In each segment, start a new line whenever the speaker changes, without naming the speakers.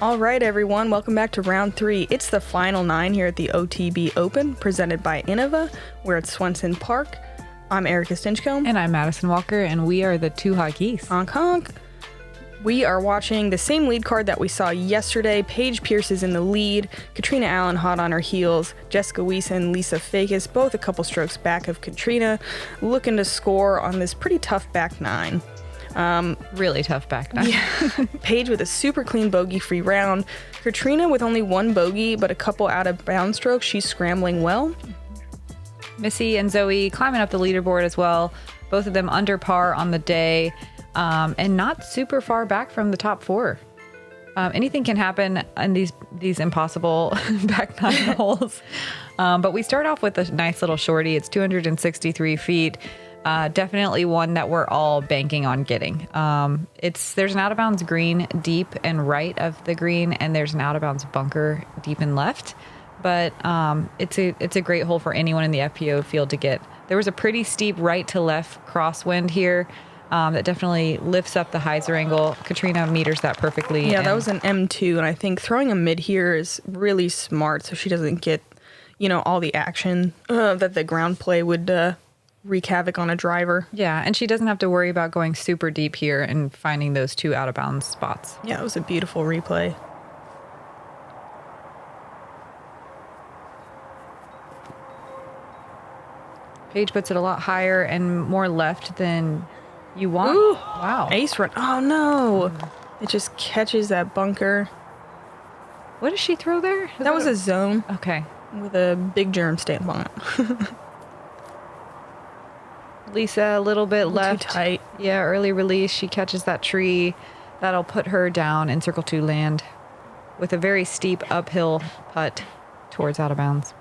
All right, everyone, welcome back to round 3. It's the final 9 here at the OTB Open, presented by Innova. We're at Swenson Park. I'm Erika Stinchcomb.
And I'm Madison Walker, and we are the two hot geese.
Honk honk. We are watching the same lead card that we saw yesterday. Paige Pierce is in the lead. Catrina Allen hot on her heels. Jessica Weese and Lisa Fajkus, both a couple strokes back of Catrina, looking to score on this pretty tough back 9.
Really tough back nine.
Yeah. Paige with a super clean bogey-free round. Catrina with only one bogey, but a couple out-of-bounds strokes. She's scrambling well.
Missy and Zoe climbing up the leaderboard as well. Both of them under par on the day, and not super far back from the top 4. Anything can happen in these impossible back 9 holes. But we start off with a nice little shorty. It's 263 feet. Definitely one that we're all banking on getting. There's an out of bounds green deep and right of the green, and there's an out of bounds bunker deep and left. But it's a great hole for anyone in the FPO field to get. There was a pretty steep right to left crosswind here that definitely lifts up the hyzer angle. Catrina meters that perfectly.
Yeah, that was an M2, and I think throwing a mid here is really smart so she doesn't get, all the action that the ground play would wreak havoc on a driver.
Yeah, and she doesn't have to worry about going super deep here and finding those 2 out of bounds spots.
Yeah, it was a beautiful replay.
Paige puts it a lot higher and more left than you want.
Ooh,
wow.
Ace run. Oh, no. It just catches that bunker.
What did she throw there?
That was a zone.
Okay.
With a big germ stamp on it.
Lisa, a little bit left.
Too tight.
Yeah, early release. She catches that tree. That'll put her down in circle 2 land with a very steep uphill putt towards out of bounds.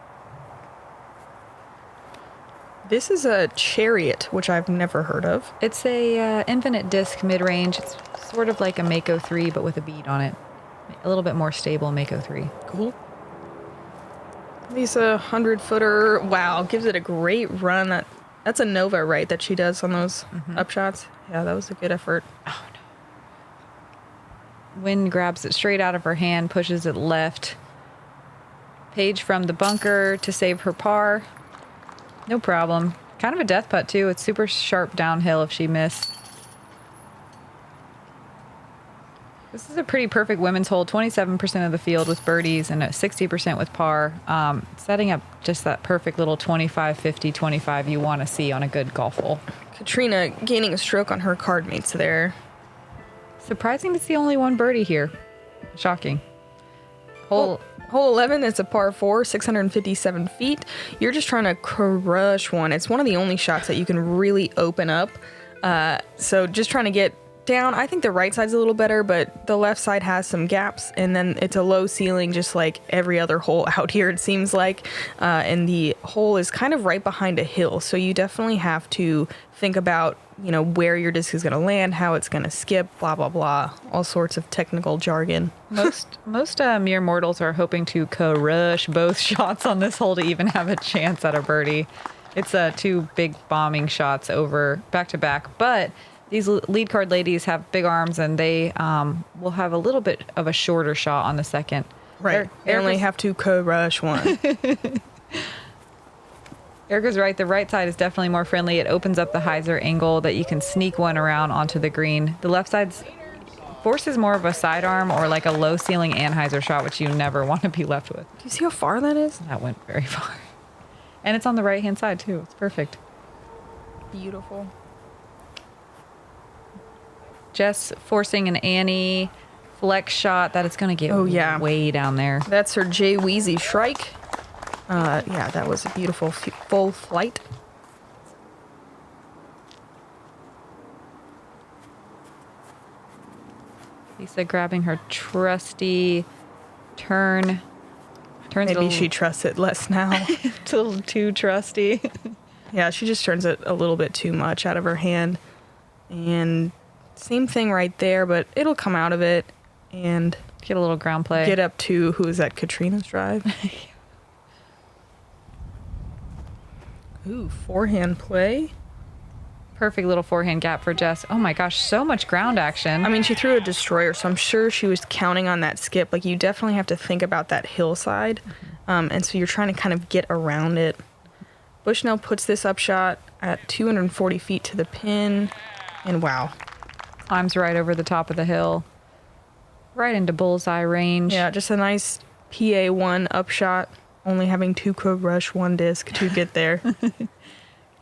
This is a Chariot, which I've never heard of.
It's a infinite disc mid-range. It's sort of like a Mako 3, but with a bead on it. A little bit more stable Mako 3.
Cool. Lisa, 100-footer. Wow, gives it a great run. That's a Nova, right, that she does on those upshots? Yeah, that was a good effort.
Oh, no. Wind grabs it straight out of her hand, pushes it left. Paige from the bunker to save her par. No problem. Kind of a death putt, too. It's super sharp downhill if she missed. This is a pretty perfect women's hole. 27% of the field with birdies and 60% with par. Setting up just that perfect little 25, 50, 25 you want to see on a good golf hole.
Katrina gaining a stroke on her card mates there.
Surprising to see only one birdie here. Shocking.
Hole 11, it's a par 4, 657 feet. You're just trying to crush one. It's one of the only shots that you can really open up. So just trying to get down. I think the right side's a little better, but the left side has some gaps, and then it's a low ceiling just like every other hole out here, it seems like. And the hole is kind of right behind a hill, so you definitely have to think about where your disc is going to land, how it's going to skip, blah blah blah, all sorts of technical jargon.
Most mere mortals are hoping to crush both shots on this hole to even have a chance at a birdie. It's 2 big bombing shots over back to back, but these lead card ladies have big arms, and they will have a little bit of a shorter shot on the second.
Right. They only have to crush one.
Erika's right. The right side is definitely more friendly. It opens up the hyzer angle that you can sneak one around onto the green. The left side forces more of a sidearm or like a low ceiling and hyzer shot, which you never want to be left with.
Do you see how far that is?
That went very far. And it's on the right-hand side, too. It's perfect.
Beautiful.
Jess forcing an Annie flex shot that it's going to get way down there.
That's her Jay Weezy Shrike. Yeah, that was a beautiful full flight.
Lisa grabbing her trusty turn.
Maybe she trusts it less now.
It's a little too trusty.
Yeah, she just turns it a little bit too much out of her hand. And same thing right there, but it'll come out of it and
get a little ground play.
Get up to, who is that, Catrina's drive? Ooh, forehand play.
Perfect little forehand gap for Jess. Oh my gosh, so much ground action.
I mean, she threw a destroyer, so I'm sure she was counting on that skip. Like, you definitely have to think about that hillside. And so you're trying to kind of get around it. Bushnell puts this up shot at 240 feet to the pin. And wow.
Climbs right over the top of the hill. Right into bullseye range.
Yeah, just a nice PA1 upshot, only having 2 crush, 1 disc to get there.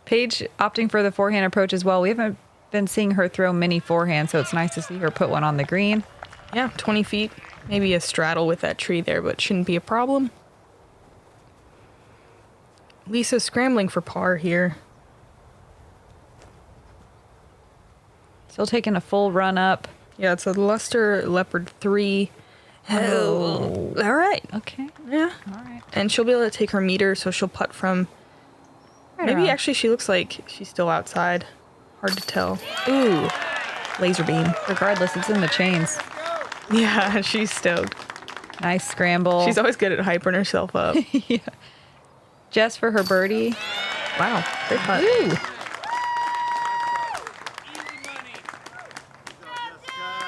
Paige opting for the forehand approach as well. We haven't been seeing her throw many forehands, so it's nice to see her put one on the green.
Yeah, 20 feet. Maybe a straddle with that tree there, but shouldn't be a problem. Lisa scrambling for par here.
Still taking a full run up.
Yeah, it's a Luster Leopard 3. Oh. All right.
Okay.
Yeah.
All right.
And she'll be able to take her meter, so she'll putt from...
Right
maybe
around.
actually she looks like she's still outside. Hard to tell. Ooh. Laser beam.
Regardless, it's in the chains.
Yeah, she's stoked.
Nice scramble.
She's always good at hyping herself up.
Yeah. Jess for her birdie.
Wow. Great putt.
Ooh.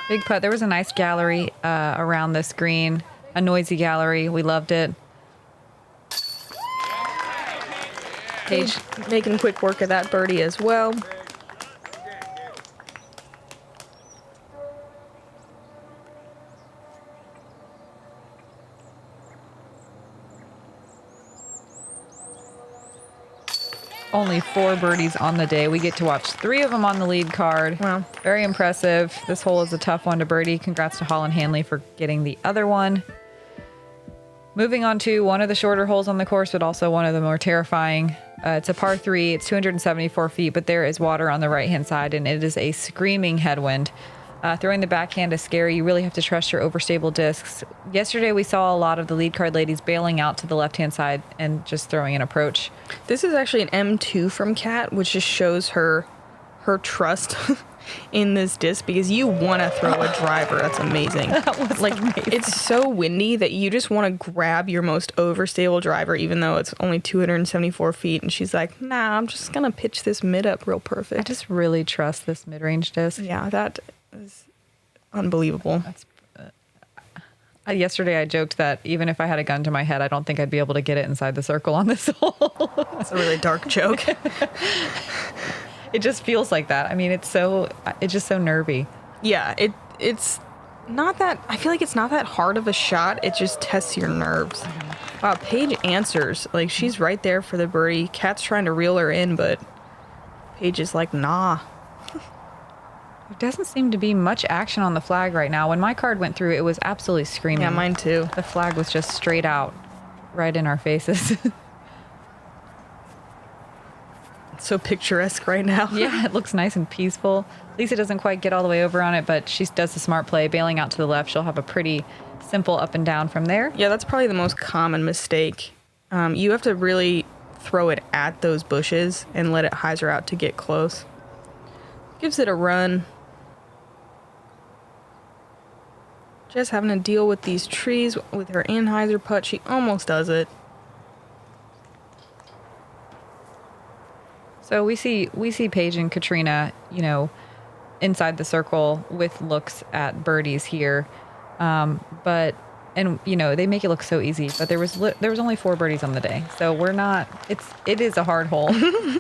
Big putt. There was a nice gallery around this green. A noisy gallery. We loved it.
Paige making quick work of that birdie as well.
Only 4 birdies on the day. We get to watch 3 of them on the lead card.
Wow.
Very impressive. This hole is a tough one to birdie. Congrats to Holland Hanley for getting the other one. Moving on to one of the shorter holes on the course, but also one of the more terrifying. It's a par 3. It's 274 feet, but there is water on the right-hand side, and it is a screaming headwind. Throwing the backhand is scary. You really have to trust your overstable discs. Yesterday, we saw a lot of the lead card ladies bailing out to the left-hand side and just throwing an approach.
This is actually an M2 from Kat, which just shows her trust in this disc, because you want to throw a driver. That's amazing.
That was amazing.
It's so windy that you just want to grab your most overstable driver, even though it's only 274 feet. And she's like, nah, I'm just going to pitch this mid up real perfect.
I just really trust this mid-range disc.
Yeah, that is unbelievable.
Yesterday, I joked that even if I had a gun to my head, I don't think I'd be able to get it inside the circle on this hole.
That's a really dark joke.
It just feels like that. I mean, it's just so nervy.
Yeah, it's not that, I feel like it's not that hard of a shot. It just tests your nerves. Wow, Paige answers. Like, she's right there for the birdie. Kat's trying to reel her in, but Paige is like, nah.
There doesn't seem to be much action on the flag right now. When my card went through, it was absolutely screaming.
Yeah, mine too.
The flag was just straight out, right in our faces.
So picturesque right now.
Yeah, it looks nice and peaceful. Lisa doesn't quite get all the way over on it, but she does the smart play, bailing out to the left. She'll have a pretty simple up and down from there.
Yeah, that's probably the most common mistake. You have to really throw it at those bushes and let it hyzer out to get close. Gives it a run. Just having to deal with these trees with her anhyzer putt. She almost does it.
So we see Paige and Catrina, inside the circle with looks at birdies here, they make it look so easy. But there was only 4 birdies on the day, so it is a hard hole.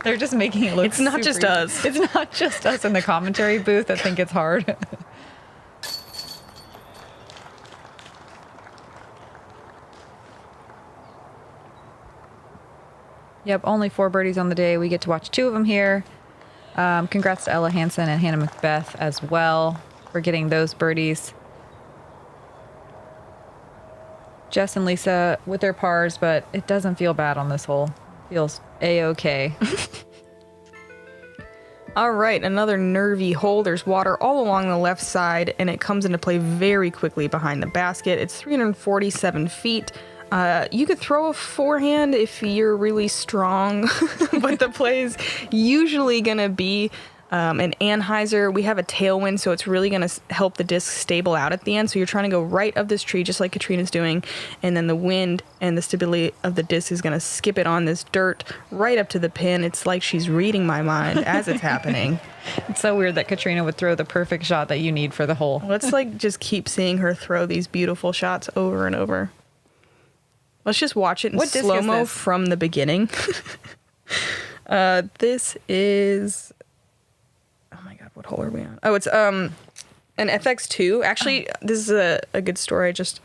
They're just making it look.
It's not just us.
It's not just us in the commentary booth that think it's hard. Yep, only 4 birdies on the day. We get to watch 2 of them here. Congrats to Ella Hansen and Hannah Macbeth as well for getting those birdies. Jess and Lisa with their pars, but it doesn't feel bad on this hole. Feels A-okay.
All right, another nervy hole. There's water all along the left side, and it comes into play very quickly behind the basket. It's 347 feet. You could throw a forehand if you're really strong, but the play is usually going to be an anhyzer. We have a tailwind, so it's really going to help the disc stable out at the end. So you're trying to go right of this tree, just like Catrina's doing, and then the wind and the stability of the disc is going to skip it on this dirt right up to the pin. It's like she's reading my mind as it's happening.
It's so weird that Catrina would throw the perfect shot that you need for the hole.
Let's like just keep seeing her throw these beautiful shots over and over. Let's just watch it in slow-mo from the beginning. This is... Oh my God, what hole are we on? Oh, it's an FX2. Actually, this is a good story. I just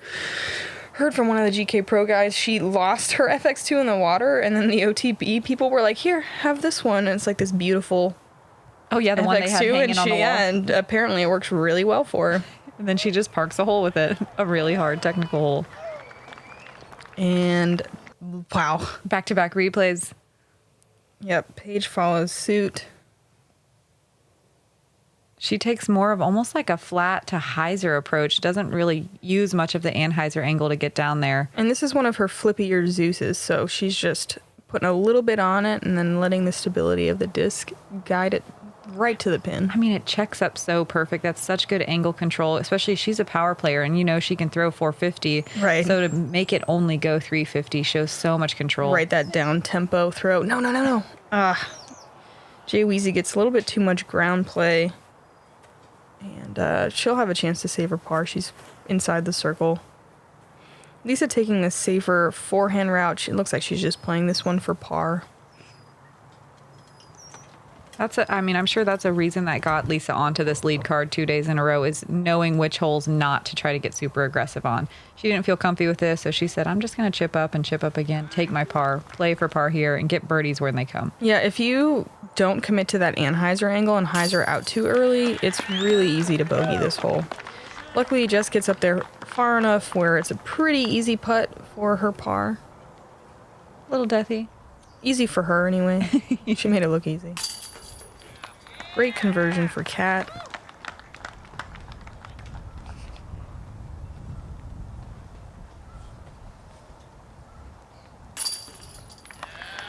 heard from one of the GK Pro guys. She lost her FX2 in the water, and then the OTB people were like, here, have this one. And it's like this beautiful
Oh, yeah, the
FX2,
one they had hanging on the wall.
Yeah, and apparently it works really well for her.
And then she just parks a hole with it. A really hard technical hole.
And wow.
Back-to-back replays.
Yep, Paige follows suit.
She takes more of almost like a flat to hyzer approach. Doesn't really use much of the anhyzer angle to get down there.
And this is one of her flippier Zeuses, so she's just putting a little bit on it and then letting the stability of the disc guide it right to the pin.
I mean, it checks up so perfect. That's such good angle control, especially she's a power player, and you know she can throw 450.
Right.
So to make it only go 350 shows so much control.
Right, that down tempo throw. No. Jay Weese gets a little bit too much ground play. And she'll have a chance to save her par. She's inside the circle. Lisa taking the safer forehand route. It looks like she's just playing this one for par.
I'm sure that's a reason that got Lisa onto this lead card 2 days in a row, is knowing which holes not to try to get super aggressive on. She didn't feel comfy with this, so she said, I'm just going to chip up and chip up again, take my par, play for par here, and get birdies when they come.
Yeah, if you don't commit to that anhyzer angle and hyzer out too early, it's really easy to bogey this hole. Luckily, Jess gets up there far enough where it's a pretty easy putt for her par.
Little deathy.
Easy for her, anyway. She made it look easy. Great conversion for Kat.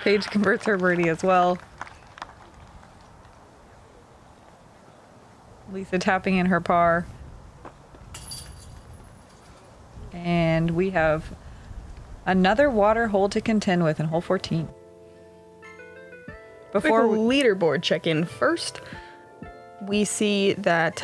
Paige converts her birdie as well. Lisa tapping in her par. And we have another water hole to contend with in hole 14.
Before leaderboard check-in first, we see that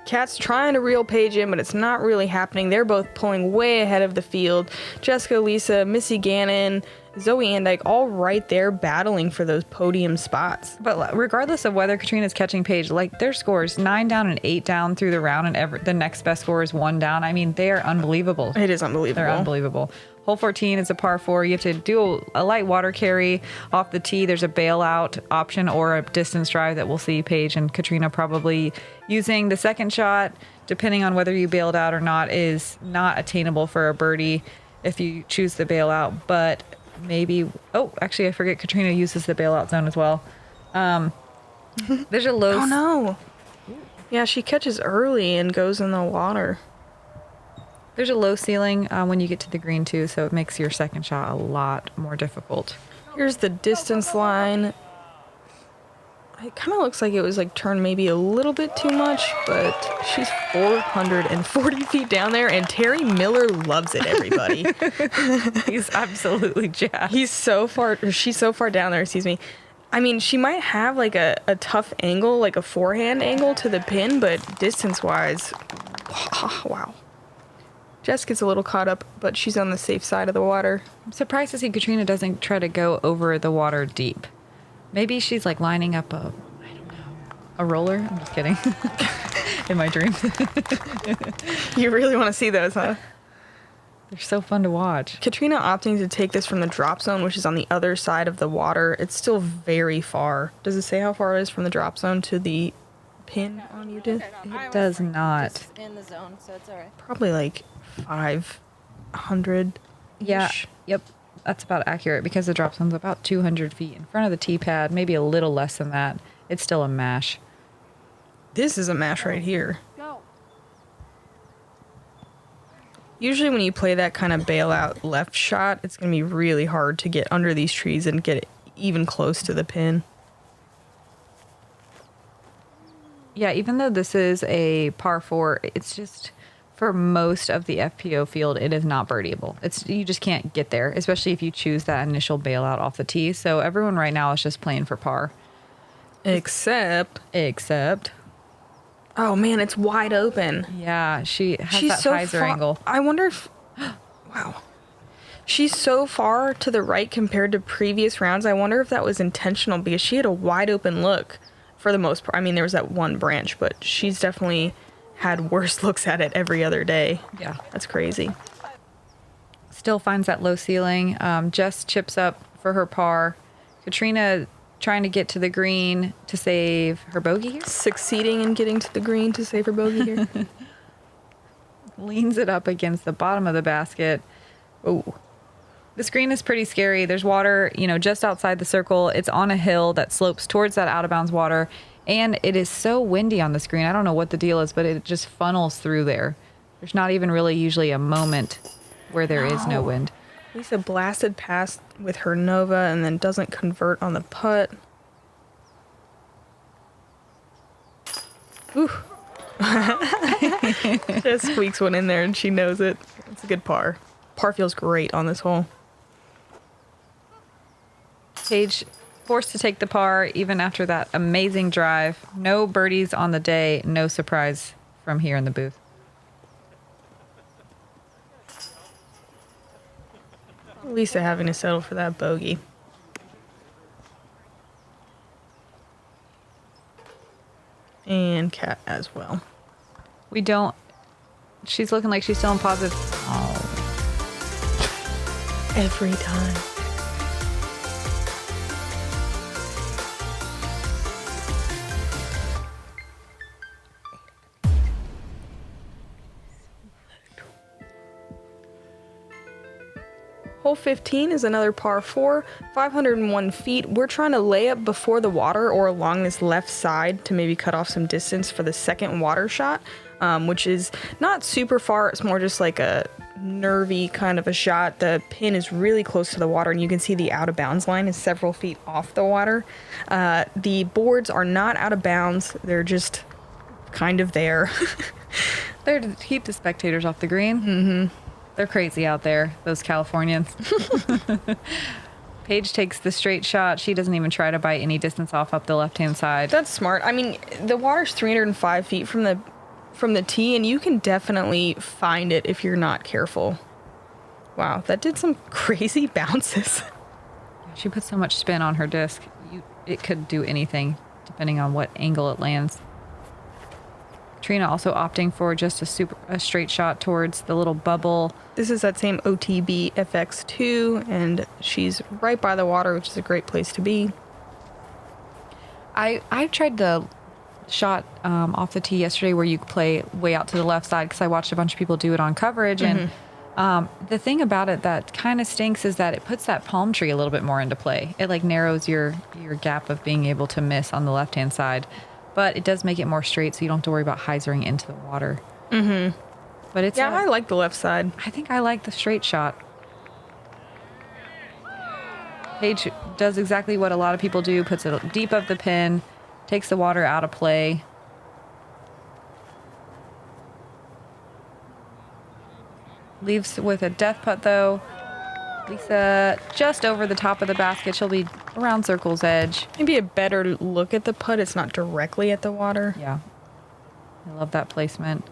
Kat's trying to reel Paige in, but it's not really happening. They're both pulling way ahead of the field. Jessica, Lisa, Missy Gannon, Zoe Andyke, all right there battling for those podium spots.
But regardless of whether Catrina's catching Paige, like their scores 9 down and 8 down through the round, and the next best score is 1 down. I mean, they are unbelievable.
It is unbelievable.
They're unbelievable. Hole 14 is a par 4. You have to do a light water carry off the tee. There's a bailout option or a distance drive that we'll see Paige and Catrina probably using. The second shot, depending on whether you bailed out or not, is not attainable for a birdie if you choose the bailout. But maybe... Oh, actually, I forget Catrina uses the bailout zone as well. There's a low...
Oh, no. Yeah, she catches early and goes in the water.
There's a low ceiling when you get to the green, too, so it makes your second shot a lot more difficult.
Here's the distance line. It kind of looks like it was like turned maybe a little bit too much, but she's 440 feet down there, and Terry Miller loves it, everybody.
He's absolutely jacked.
She's so far down there, excuse me. I mean, she might have like a tough angle, like a forehand angle to the pin, but distance-wise, wow. Jess gets a little caught up, but she's on the safe side of the water.
I'm surprised to see Catrina doesn't try to go over the water deep. Maybe she's like lining up a roller. I'm just kidding. In my dreams.
You really want to see those, huh?
They're so fun to watch.
Catrina opting to take this from the drop zone, which is on the other side of the water. It's still very far. Does it say how far it is from the drop zone to the pin on you?
It does not.
Just in the zone, so it's all right.
Probably like 500.
Yeah. Yep. That's about accurate because the drop zone's about 200 feet in front of the tee pad, maybe a little less than that. It's still a mash.
This is a mash right here.
Go.
Usually when you play that kind of bailout left shot, it's going to be really hard to get under these trees and get it even close to the pin.
Yeah, even though this is a par 4, it's just for most of the FPO field, it is not birdieable. You just can't get there, especially if you choose that initial bailout off the tee. So everyone right now is just playing for par.
Except. Oh man, it's wide open.
Yeah, she's that so hyzer angle.
I wonder if. Wow. She's so far to the right compared to previous rounds. I wonder if that was intentional because she had a wide open look for the most part. I mean, there was that one branch, but she's definitely had worse looks at it every other day.
Yeah.
That's crazy.
Still finds that low ceiling. Jess chips up for her par. Catrina trying to get to the green to save her bogey here.
Succeeding in getting to the green to save her bogey here.
Leans it up against the bottom of the basket. Oh. This green is pretty scary. There's water, just outside the circle. It's on a hill that slopes towards that out of bounds water. And it is so windy on the screen. I don't know what the deal is, but it just funnels through there. There's not even really usually a moment where there is no wind.
Lisa blasted past with her Nova and then doesn't convert on the putt. Ooh. Just squeaks one in there and she knows it. It's a good par. Par feels great on this hole.
Paige forced to take the par even after that amazing drive. No birdies on the day. No surprise from here in the booth.
Lisa having to settle for that bogey. And Kat as well.
She's looking like she's still in positive. Oh.
Every time. Hole 15 is another par 4, 501 feet. We're trying to lay up before the water or along this left side to maybe cut off some distance for the second water shot, which is not super far. It's more just like a nervy kind of a shot. The pin is really close to the water and you can see the out of bounds line is several feet off the water. The boards are not out of bounds. They're just kind of there.
They're to keep the spectators off the green. Mm-hmm. They're crazy out there, those Californians. Paige takes the straight shot. She doesn't even try to bite any distance off up the left-hand side.
That's smart. I mean, the water's 305 feet from the tee, and you can definitely find it if you're not careful. Wow, that did some crazy bounces.
She put so much spin on her disc. It could do anything, depending on what angle it lands. Catrina also opting for just a straight shot towards the little bubble.
This is that same OTB FX2, and she's right by the water, which is a great place to be.
I tried the shot off the tee yesterday where you play way out to the left side because I watched a bunch of people do it on coverage. Mm-hmm. And the thing about it that kind of stinks is that it puts that palm tree a little bit more into play. It like narrows your gap of being able to miss on the left-hand side. But it does make it more straight, so you don't have to worry about hyzering into the water. Mm-hmm. But
I like the left side.
I think I like the straight shot. Paige does exactly what a lot of people do, puts it deep of the pin, takes the water out of play. Leaves with a death putt, though. Lisa just over the top of the basket. She'll be around circle's edge.
Maybe a better look at the putt. It's not directly at the water.
Yeah. I love that placement.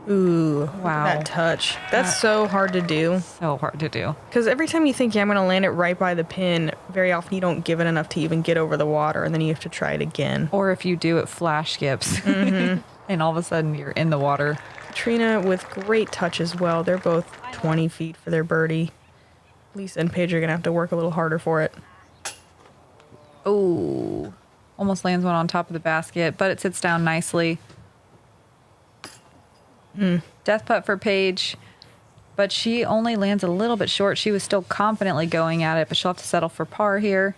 Ooh,
wow.
That touch. That's so hard to do.
So hard to do.
Because every time you think, I'm going to land it right by the pin, very often you don't give it enough to even get over the water, and then you have to try it again.
Or if you do, it flash skips. Mm-hmm. And all of a sudden, you're in the water.
Catrina with great touch as well. They're both 20 feet for their birdie. Lisa and Paige are going to have to work a little harder for it.
Oh, almost lands one on top of the basket, but it sits down nicely. Death putt for Paige, but she only lands a little bit short. She was still confidently going at it, but she'll have to settle for par here.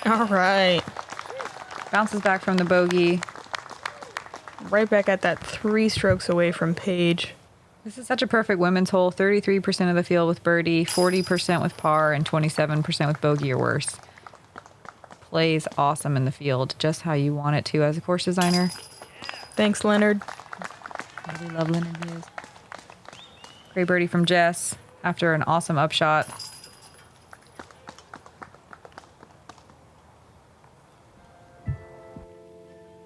All right.
Bounces back from the bogey.
Right back at that 3 strokes away from Paige.
This is such a perfect women's hole. 33% of the field with birdie, 40% with par, and 27% with bogey or worse. plays awesome in the field, just how you want it to as a course designer.
Thanks, Leonard.
Really love Leonard views. Great birdie from Jess after an awesome upshot.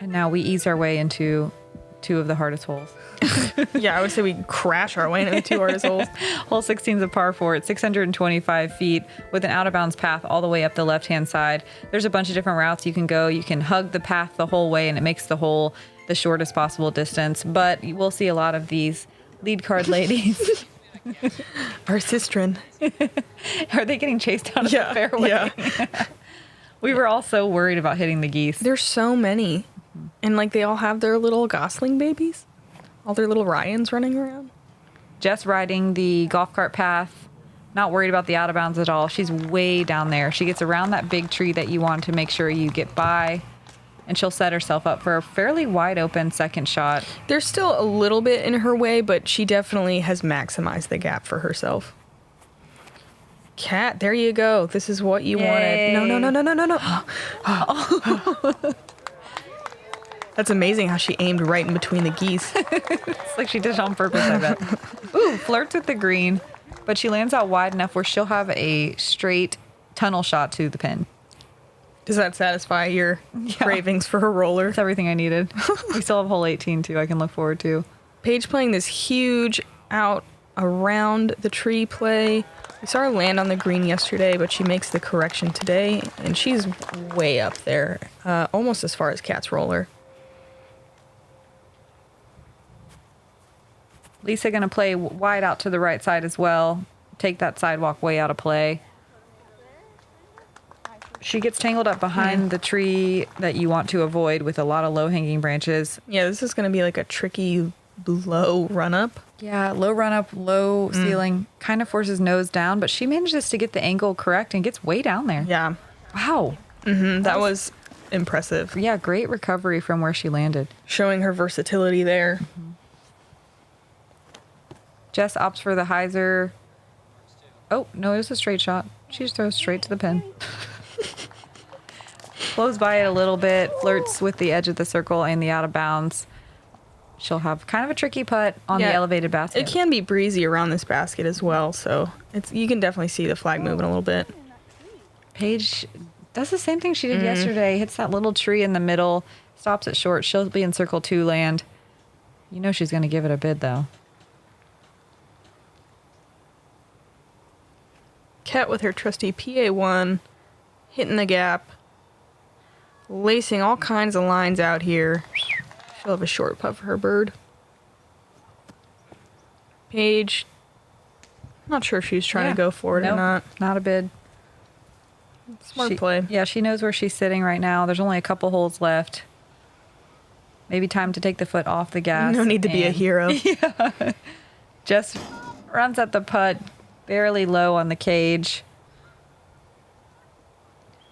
And now we ease our way into 2 of the hardest holes.
Yeah, I would say we crash our way into the 2 hardest holes.
Hole 16 is a par 4 at 625 feet with an out-of-bounds path all the way up the left-hand side. There's a bunch of different routes you can go. You can hug the path the whole way, and it makes the hole the shortest possible distance. But we'll see a lot of these lead card ladies.
Our sistren.
Are they getting chased out of the fairway?
Yeah.
We were all so worried about hitting the geese.
There's so many. And, like, they all have their little gosling babies. All their little Ryans running around.
Jess riding the golf cart path. Not worried about the out of bounds at all. She's way down there. She gets around that big tree that you want to make sure you get by. And she'll set herself up for a fairly wide open second shot.
There's still a little bit in her way, but she definitely has maximized the gap for herself. Kat, there you go. This is what you wanted. No. That's amazing how she aimed right in between the geese.
It's like she did it on purpose, I bet. Ooh, flirts with the green, but she lands out wide enough where she'll have a straight tunnel shot to the pin.
Does that satisfy your cravings for a roller?
That's everything I needed. We still have hole 18 too I can look forward to.
Paige playing this huge out around the tree play. We saw her land on the green yesterday, but she makes the correction today, and she's way up there, almost as far as Kat's roller.
Lisa going to play wide out to the right side as well. Take that sidewalk way out of play. She gets tangled up behind the tree that you want to avoid with a lot of low-hanging branches.
Yeah, this is going to be like a tricky low run-up.
Yeah, low run-up, low ceiling. Kind of forces nose down, but she manages to get the angle correct and gets way down there.
Yeah.
Wow.
That was impressive.
Yeah, great recovery from where she landed.
Showing her versatility there.
Jess opts for the hyzer. Oh, no, it was a straight shot. She just throws straight to the pin. Blows by it a little bit, flirts with the edge of the circle and the out of bounds. She'll have kind of a tricky putt on the elevated basket.
It can be breezy around this basket as well, so you can definitely see the flag moving a little bit.
Paige does the same thing she did yesterday. Hits that little tree in the middle, stops it short. She'll be in circle 2 land. You know she's going to give it a bid, though.
Kat with her trusty PA1, hitting the gap, lacing all kinds of lines out here. She'll have a short putt for her bird. Paige, not sure if she was trying to go for it or not.
Not a bid.
Smart play.
Yeah, she knows where she's sitting right now. There's only a couple holes left. Maybe time to take the foot off the gas.
No need to be a hero.
Yeah. Just runs at the putt, barely low on the cage.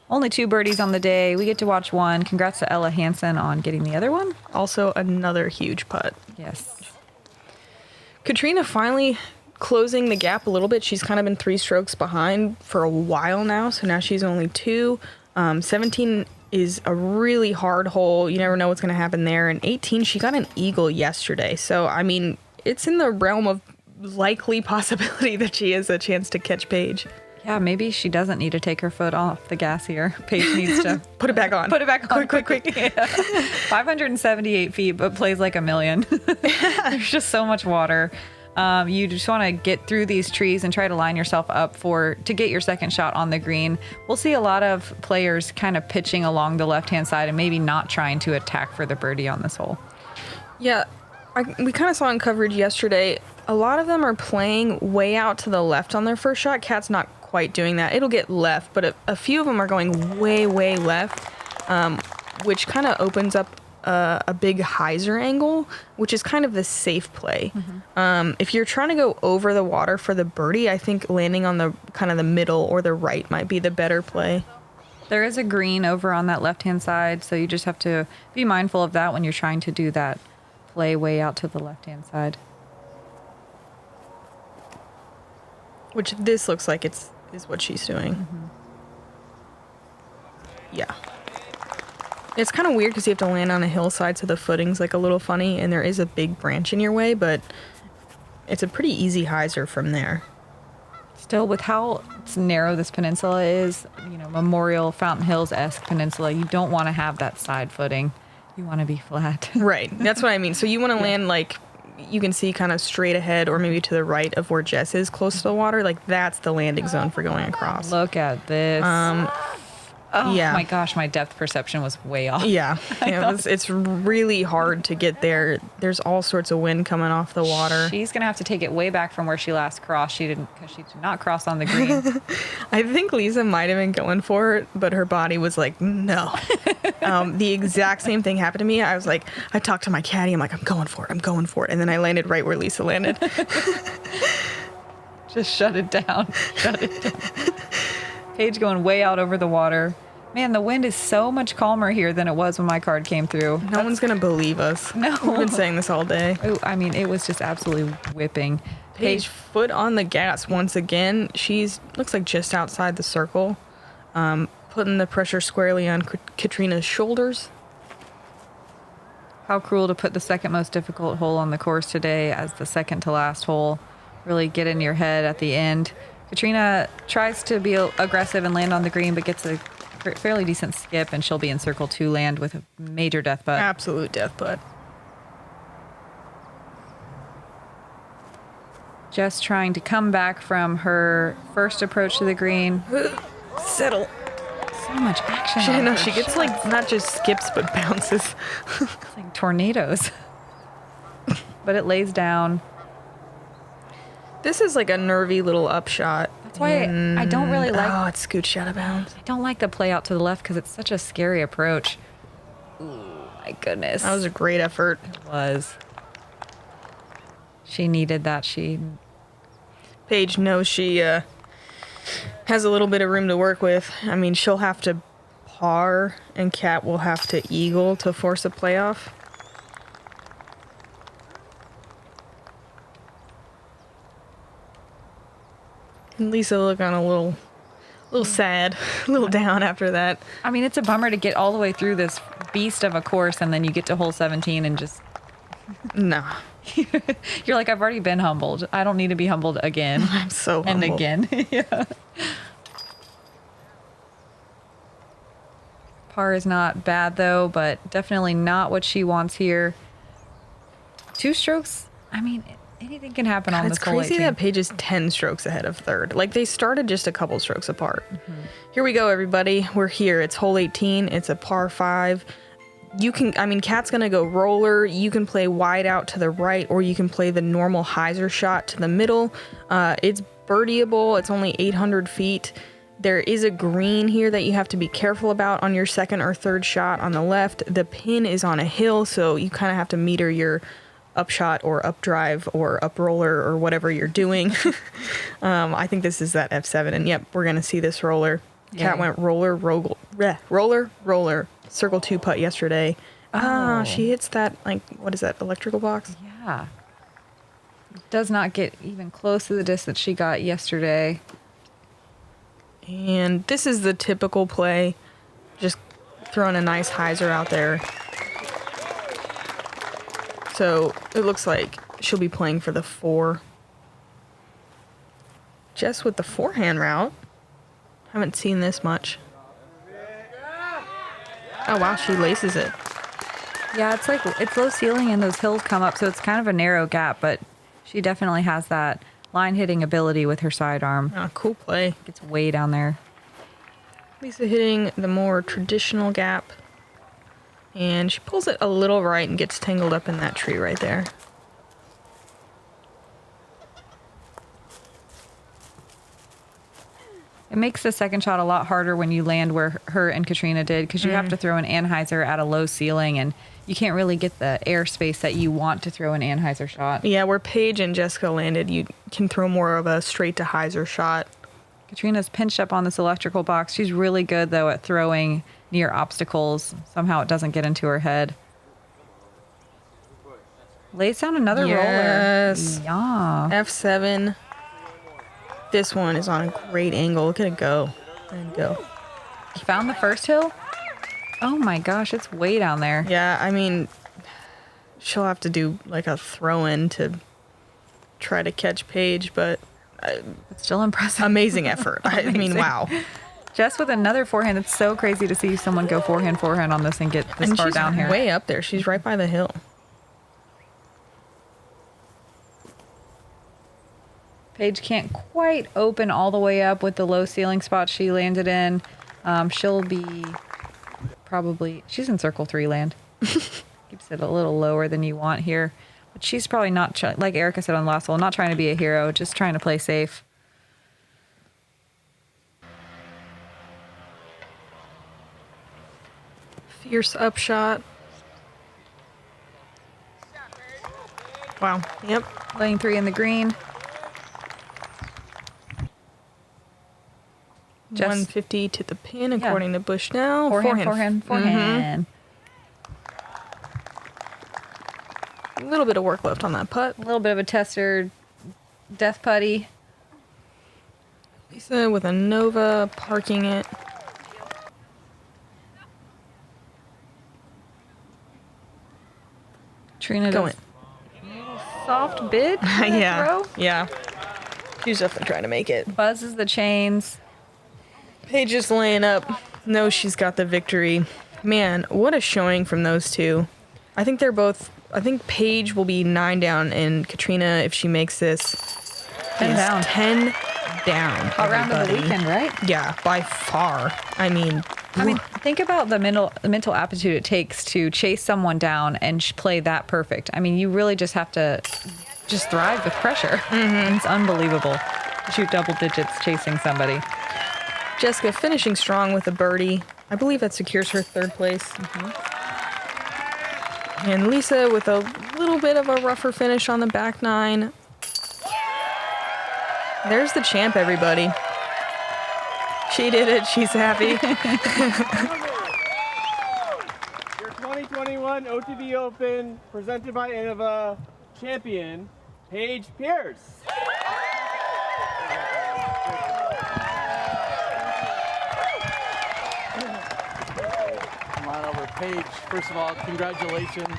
Only 2 birdies on the day. We get to watch one. Congrats to Ella Hansen on getting the other one.
Also another huge putt.
Yes.
Catrina finally closing the gap a little bit. She's kind of been 3 strokes behind for a while now, so now she's only 2. 17 is a really hard hole. You never know what's going to happen there. And 18, she got an eagle yesterday. So, I mean, it's in the realm of likely possibility that she has a chance to catch Paige.
Yeah, maybe she doesn't need to take her foot off the gas here. Paige needs to
put it back on.
Put it back on.
Quick.
Yeah. 578 feet, but plays like a million. There's just so much water. You just want to get through these trees and try to line yourself up to get your second shot on the green. We'll see a lot of players kind of pitching along the left-hand side and maybe not trying to attack for the birdie on this hole.
Yeah, we kind of saw in coverage yesterday, a lot of them are playing way out to the left on their first shot. Kat's not quite doing that. It'll get left, but a few of them are going way left, which kind of opens up a big hyzer angle, which is kind of the safe play. If you're trying to go over the water for the birdie, I think landing on the kind of the middle or the right might be the better play.
There is a green over on that left-hand side, so you just have to be mindful of that when you're trying to do that play way out to the left-hand side.
Which this looks like is what she's doing. Yeah. It's kind of weird because you have to land on a hillside, so the footing's like a little funny, and there is a big branch in your way, but it's a pretty easy hyzer from there.
Still, with how narrow this peninsula is, you know, Memorial, Fountain Hills-esque peninsula, you don't want to have that side footing. You want to be flat.
Right. That's what I mean. So you want to land like you can see kind of straight ahead or maybe to the right of where Jess is close to the water. Like that's the landing zone for going across.
Look at this. Oh
yeah.
my gosh, my depth perception was way off.
Yeah. It's really hard to get there. There's all sorts of wind coming off the water.
She's going to have to take it way back from where she last crossed. Because she did not cross on the green.
I think Lisa might have been going for it, but her body was like, no. The exact same thing happened to me. I was like, I talked to my caddy. I'm like, I'm going for it. And then I landed right where Lisa landed.
Just shut it down. Shut it down. Paige going way out over the water. Man, the wind is so much calmer here than it was when my card came through.
No one's going to believe us.
No.
We've been saying this all day.
Oh, I mean, it was just absolutely whipping.
Paige, foot on the gas once again. She's looks like just outside the circle, putting the pressure squarely on Catrina's shoulders.
How cruel to put the second most difficult hole on the course today as the second to last hole. Really get in your head at the end. Catrina tries to be aggressive and land on the green, but gets a fairly decent skip, and she'll be in circle 2 land with a major death putt.
Absolute death putt.
Just trying to come back from her first approach to the green.
Settle.
So much action.
She gets like not just skips but bounces.
It's like tornadoes. But it lays down.
This is like a nervy little upshot.
That's why I don't really like...
Oh, it's scooched out of bounds.
I don't like the play out to the left because it's such a scary approach. Ooh, my goodness.
That was a great effort.
It was. She needed that.
Paige knows she has a little bit of room to work with. I mean, she'll have to par and Cat will have to eagle to force a playoff. Lisa looking a little sad, a little down after that.
I mean, it's a bummer to get all the way through this beast of a course and then you get to hole 17 and just...
No.
You're like, I've already been humbled. I don't need to be humbled again.
I'm so humbled.
And again. Yeah. Par is not bad, though, but definitely not what she wants here. 2 strokes, I mean... Anything can happen on this hole.
It's crazy that Paige is 10 strokes ahead of third. Like, they started just a couple strokes apart. Mm-hmm. Here we go, everybody. We're here. It's hole 18. It's a par 5. Cat's going to go roller. You can play wide out to the right, or you can play the normal hyzer shot to the middle. It's birdieable. It's only 800 feet. There is a green here that you have to be careful about on your second or third shot on the left. The pin is on a hill, so you kind of have to meter your upshot or up drive or up roller or whatever you're doing. I think this is that F7, and yep, we're gonna see this roller. Cat went roller, circle 2 putt yesterday. She hits that, like, what is that, electrical box?
Yeah. Does not get even close to the distance she got yesterday.
And this is the typical play, just throwing a nice hyzer out there. So it looks like she'll be playing for the 4. Jess with the forehand route. Haven't seen this much. Oh wow, she laces it.
Yeah, it's like it's low ceiling and those hills come up, so it's kind of a narrow gap, but she definitely has that line hitting ability with her sidearm.
Oh, cool play.
Gets way down there.
Lisa hitting the more traditional gap. And she pulls it a little right and gets tangled up in that tree right there.
It makes the second shot a lot harder when you land where her and Catrina did, because you have to throw an anhyzer at a low ceiling, and you can't really get the airspace that you want to throw an anhyzer shot.
Yeah, where Paige and Jessica landed, you can throw more of a straight to hyzer shot.
Katrina's pinched up on this electrical box. She's really good, though, at throwing near obstacles. Somehow it doesn't get into her head. Lays down another roller.
Yes.
Yeah.
F7. This one is on a great angle. Look at it go. And go.
Found the first hill? Oh my gosh, it's way down there.
Yeah, I mean, she'll have to do like a throw-in to try to catch Paige, but
It's still impressive.
amazing effort. I mean, wow.
Jess with another forehand. It's so crazy to see someone go forehand on this and get this
And
far
she's
down here.
way up there. She's right by the hill.
Paige can't quite open all the way up with the low ceiling spot she landed in. She'll be probably, she's in circle 3 land. Keeps it a little lower than you want here. But she's probably not, like Erika said on the last hole, not trying to be a hero, just trying to play safe.
Fierce upshot. Wow. Yep.
Lane 3 in the green. Jess,
150 to the pin, according to Bushnell.
Forehand.
A little bit of work left on that putt.
A little bit of a tester, death putty.
Lisa with a Nova, parking it.
Trina
Going.
Soft bid.
Yeah.
Throw.
Yeah. She's definitely trying to make it.
Buzzes the chains.
Paige is laying up. Knows she's got the victory. Man, what a showing from those two. I think they're both. I think Paige will be 9 down, and Catrina, if she makes this,
10
is
down.
10 down.
All round of the
everybody.
weekend, right?
Yeah, by far. I mean,
Think about the mental aptitude it takes to chase someone down and play that perfect. I mean, you really just have to just thrive with pressure. It's unbelievable. Shoot double digits chasing somebody.
Jessica finishing strong with a birdie. I believe that secures her 3rd place. And Lisa with a little bit of a rougher finish on the back 9. There's the champ, everybody. She did it. She's happy.
Your 2021 OTB Open, presented by Innova, champion, Paige Pierce. Come on over, Paige. First of all, congratulations.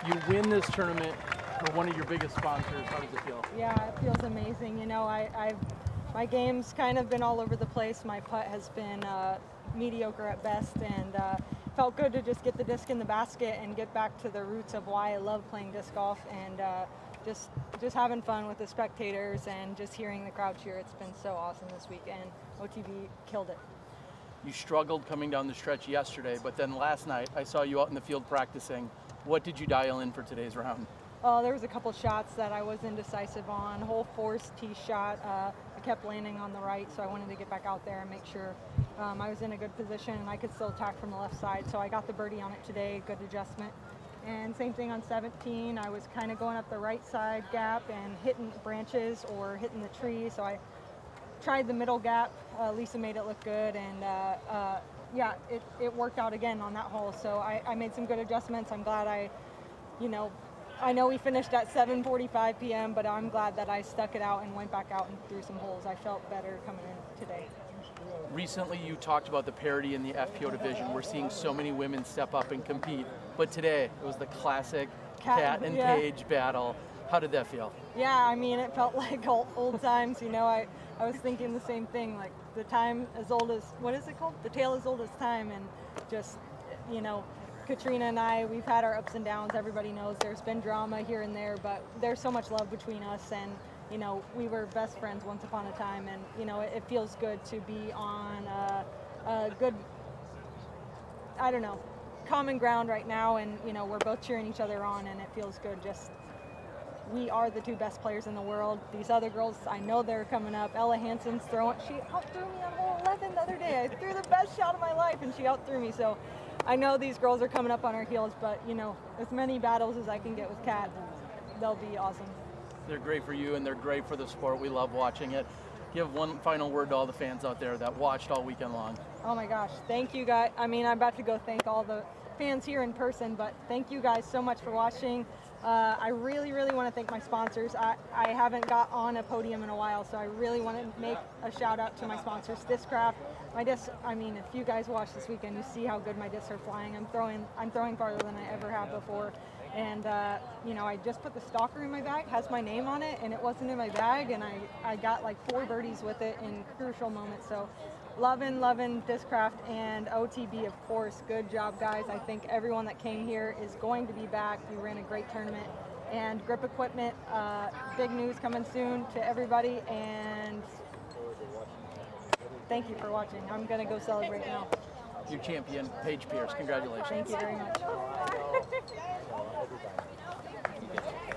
You win this tournament for one of your biggest sponsors. How does it feel?
Yeah, it feels amazing. You know, my game's kind of been all over the place. My putt has been mediocre at best, and felt good to just get the disc in the basket and get back to the roots of why I love playing disc golf, and just having fun with the spectators and just hearing the crowd cheer. It's been so awesome this weekend. OTB killed it.
You struggled coming down the stretch yesterday, but then last night I saw you out in the field practicing. What did you dial in for today's round?
There was a couple shots that I was indecisive on. Hole 4's tee shot, I kept landing on the right, so I wanted to get back out there and make sure I was in a good position and I could still attack from the left side. So I got the birdie on it today, good adjustment. And same thing on 17. I was kind of going up the right side gap and hitting branches or hitting the tree. So I tried the middle gap. Lisa made it look good, and yeah, it worked out again on that hole. So I made some good adjustments. I'm glad I know we finished at 7:45 p.m., but I'm glad that I stuck it out and went back out and threw some holes. I felt better coming in today.
Recently, you talked about the parity in the FPO division. We're seeing so many women step up and compete, but today it was the classic Cat and Paige battle. How did that feel?
Yeah, I mean, it felt like old times. You know, I was thinking the same thing. Like the time as old as, what is it called? The tale as old as time, and just, you know, Catrina and I, we've had our ups and downs. Everybody knows there's been drama here and there, but there's so much love between us, and you know, we were best friends once upon a time, and you know, it feels good to be on a good, I don't know, common ground right now, and you know, we're both cheering each other on, and it feels good. Just, we are the 2 best players in the world. These other girls, I know they're coming up. Ella Hansen's throwing, she outthrew me on hole 11 the other day. I threw the best shot of my life, and she outthrew me. So I know these girls are coming up on our heels, but you know, as many battles as I can get with Kat, they'll be awesome.
They're great for you, and they're great for the sport. We love watching it. Give one final word to all the fans out there that watched all weekend long.
Oh my gosh, thank you guys. I mean, I'm about to go thank all the fans here in person, but thank you guys so much for watching. I really want to thank my sponsors. I haven't got on a podium in a while, so I really want to make a shout out to my sponsors, Thiscraft, my discs, I mean, if you guys watch this weekend, you see how good my discs are flying. I'm throwing farther than I ever have before. And, you know, I just put the stalker in my bag, has my name on it, and it wasn't in my bag, and I got like 4 birdies with it in crucial moments. So loving Discraft and OTB, of course. Good job, guys. I think everyone that came here is going to be back. You ran a great tournament. And grip equipment, big news coming soon to everybody. And thank you for watching. I'm going to go celebrate now.
Your champion, Paige Pierce. Congratulations.
Thank you very much.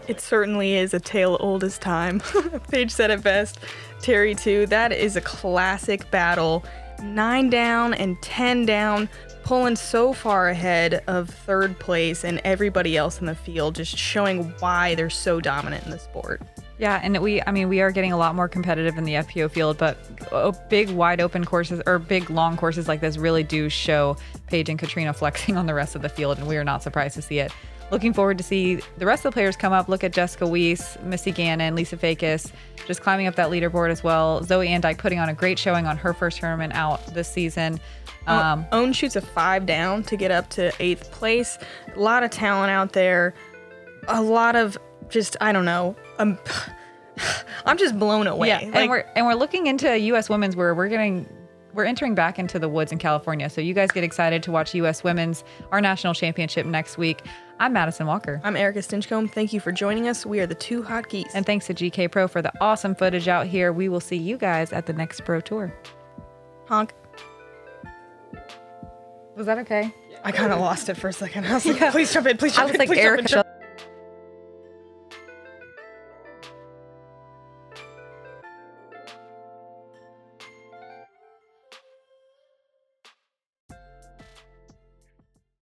It certainly is a tale old as time. Paige said it best. Terry too. That is a classic battle. 9 down and 10 down, pulling so far ahead of third place and everybody else in the field, just showing why they're so dominant in the sport.
Yeah, and we are getting a lot more competitive in the FPO field, but big wide open courses or big long courses like this really do show Paige and Catrina flexing on the rest of the field, and we are not surprised to see it. Looking forward to see the rest of the players come up. Look at Jessica Weese, Missy Gannon, Lisa Fajkus, just climbing up that leaderboard as well. Zoe Andike putting on a great showing on her first tournament out this season.
Own shoots a 5 down to get up to 8th place. A lot of talent out there. A lot of just, I don't know. I'm just blown away.
Yeah, and we're looking into U.S. Women's where we're entering back into the woods in California. So you guys get excited to watch U.S. Women's, our national championship next week. I'm Madison Walker.
I'm Erika Stinchcomb. Thank you for joining us. We are the 2 Hot Geese.
And thanks to GK Pro for the awesome footage out here. We will see you guys at the next Pro Tour.
Honk.
Was that okay?
I kind of lost it for a second. I was like, please jump in, please jump in.
I was like, Erika.